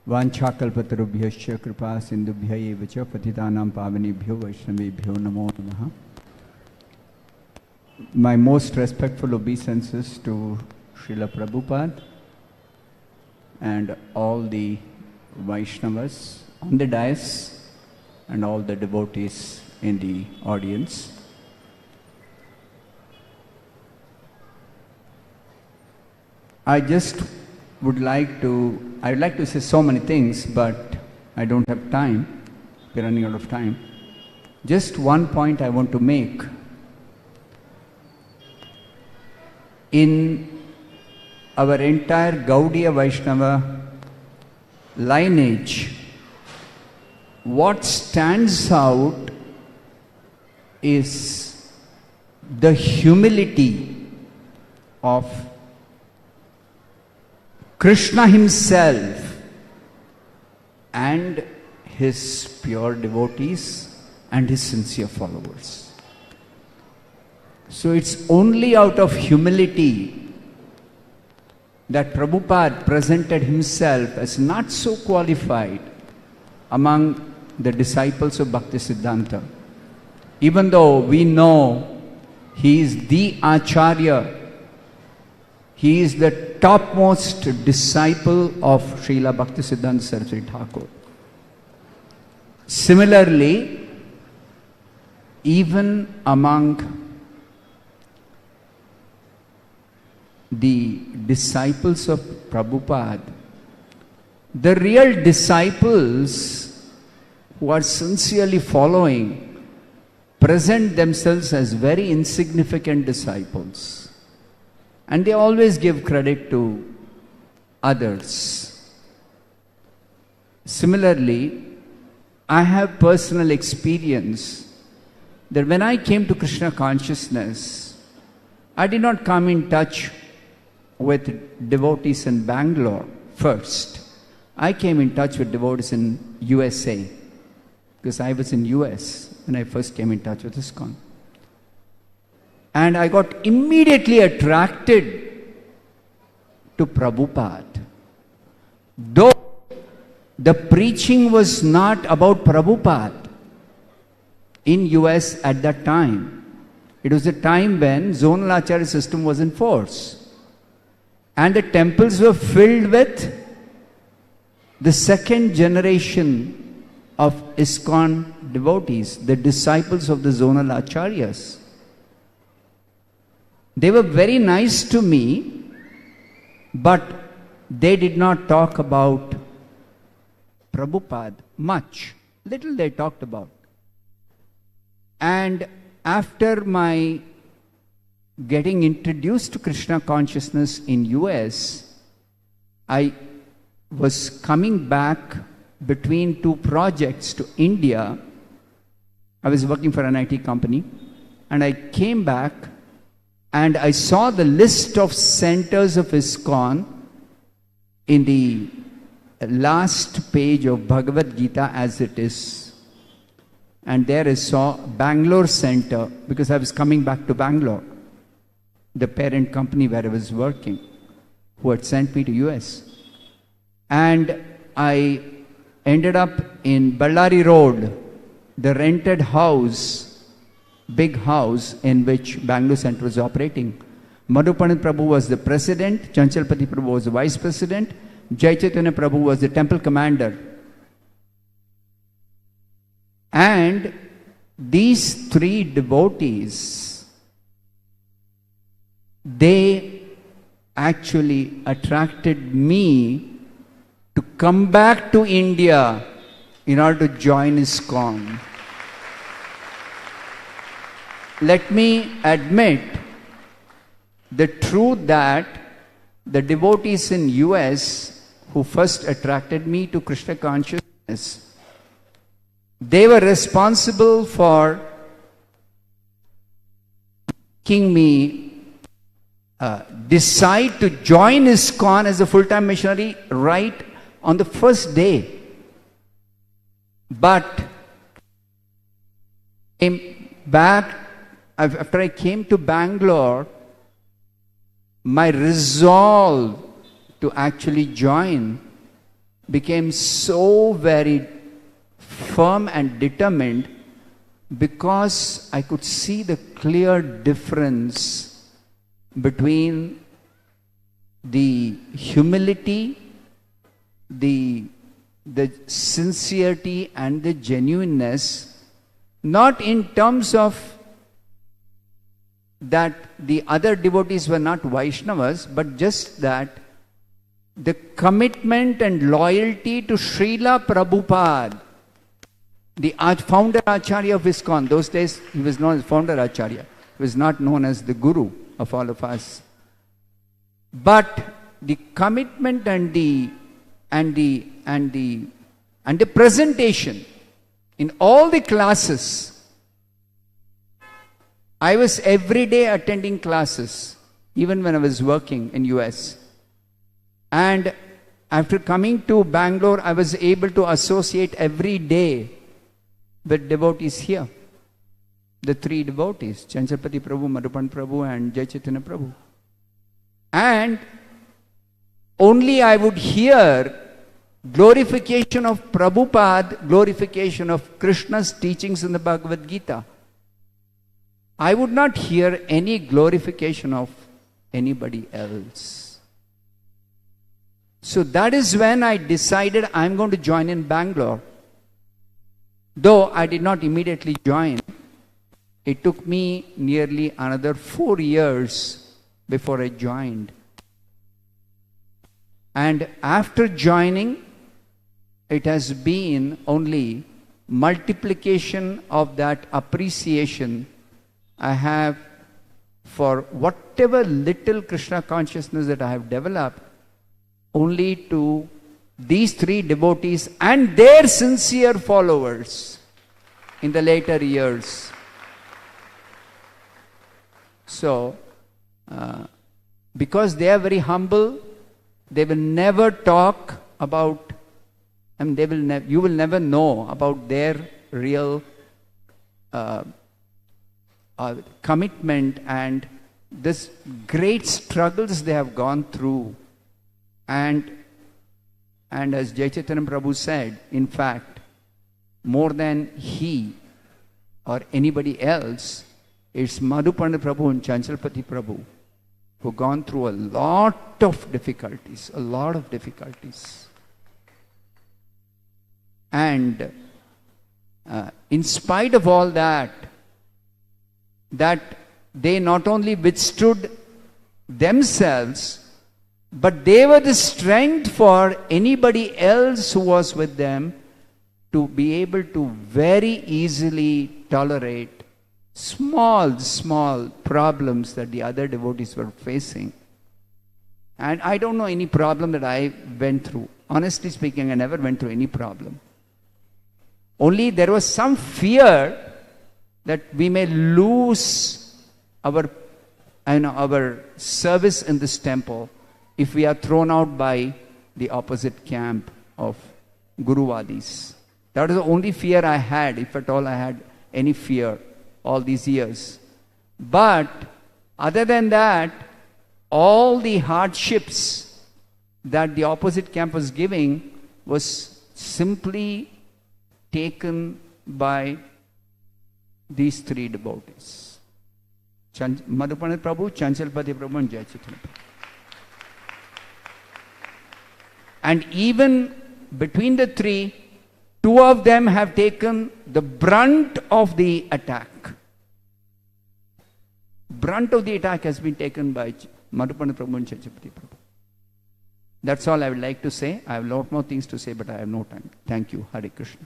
Vanchakalpatarubhyascha kripa sindubhya eva cha patitanam pavanebhyo vaishnavebhyo namo namaha. My most respectful obeisances to Srila Prabhupada and all the Vaishnavas on the dais and all the devotees in the audience. I'd like to say so many things, but I don't have time. We're running out of time. Just one point I want to make. In our entire Gaudiya Vaishnava lineage, what stands out is the humility of Krishna himself and his pure devotees and his sincere followers. So it's only out of humility that Prabhupada presented himself as not so qualified among the disciples of Bhaktisiddhanta. Even though we know he is the Acharya, he is the topmost disciple of Srila Bhaktisiddhanta Saraswati Thakur. Similarly, even among the disciples of Prabhupada, the real disciples who are sincerely following present themselves as very insignificant disciples. And they always give credit to others. Similarly, I have personal experience that when I came to Krishna consciousness, I did not come in touch with devotees in Bangalore first. I came in touch with devotees in USA because I was in US when I first came in touch with ISKCON. And I got immediately attracted to Prabhupada. Though the preaching was not about Prabhupada in US at that time. It was a time when zonal Acharya system was in force. And the temples were filled with the second generation of ISKCON devotees, the disciples of the zonal Acharyas. They were very nice to me, but they did not talk about Prabhupada much. Little they talked about. And after my getting introduced to Krishna consciousness in US, I was coming back between two projects to India. I was working for an IT company, and I came back and I saw the list of centers of ISKCON in the last page of Bhagavad Gita as it is. And there I saw Bangalore Center, because I was coming back to Bangalore, the parent company where I was working, who had sent me to US. And I ended up in Ballari Road, the rented house, big house in which Bangalore Center was operating. Madhu Prabhu was the president, Chanchalapathi Prabhu was the vice president, Vijayotsava Prabhu was the temple commander. And these three devotees, they actually attracted me to come back to India in order to join ISKCON. Let me admit the truth that the devotees in US who first attracted me to Krishna consciousness, they were responsible for making me decide to join ISKCON as a full-time missionary right on the first day. But came back, after I came to Bangalore, my resolve to actually join became so very firm and determined because I could see the clear difference between the humility, the sincerity and the genuineness, not in terms of that the other devotees were not Vaishnavas, but just that the commitment and loyalty to Srila Prabhupada, the founder Acharya of ISKCON. Those days he was known as founder Acharya. He was not known as the Guru of all of us. But the commitment and the presentation in all the classes. I was every day attending classes, even when I was working in US. And after coming to Bangalore, I was able to associate every day with devotees here. The three devotees, Chanchalapathi Prabhu, Madhu Prabhu and Vijayotsava Prabhu. And only I would hear glorification of Prabhupada, glorification of Krishna's teachings in the Bhagavad Gita. I would not hear any glorification of anybody else. So that is when I decided I'm going to join in Bangalore. Though I did not immediately join, it took me nearly another 4 years before I joined. And after joining, it has been only multiplication of that appreciation I have for whatever little Krishna consciousness that I have developed, only to these three devotees and their sincere followers in the later years. So, because they are very humble, they will never talk about, you will never know about their real commitment and this great struggles they have gone through. And as Vijayotsava Prabhu said, in fact, more than he or anybody else, it's Madhu Prabhu and Chanchalapathi Prabhu who gone through a lot of difficulties, And in spite of all that they not only withstood themselves, but they were the strength for anybody else who was with them to be able to very easily tolerate small problems that the other devotees were facing. And I don't know any problem that I went through. Honestly speaking, I never went through any problem. Only there was some fear that we may lose our service in this temple if we are thrown out by the opposite camp of Guruvadis. That is the only fear I had, if at all I had any fear all these years. But other than that, all the hardships that the opposite camp was giving was simply taken by these three devotees. Madhu Prabhu, Chanchalapathi Prabhu and Vijayotsava Prabhu. And even between the three, two of them have taken the brunt of the attack. Brunt of the attack has been taken by Madhu Prabhu and Chanchalapathi Prabhu. That's all I would like to say. I have a lot more things to say, but I have no time. Thank you. Hare Krishna.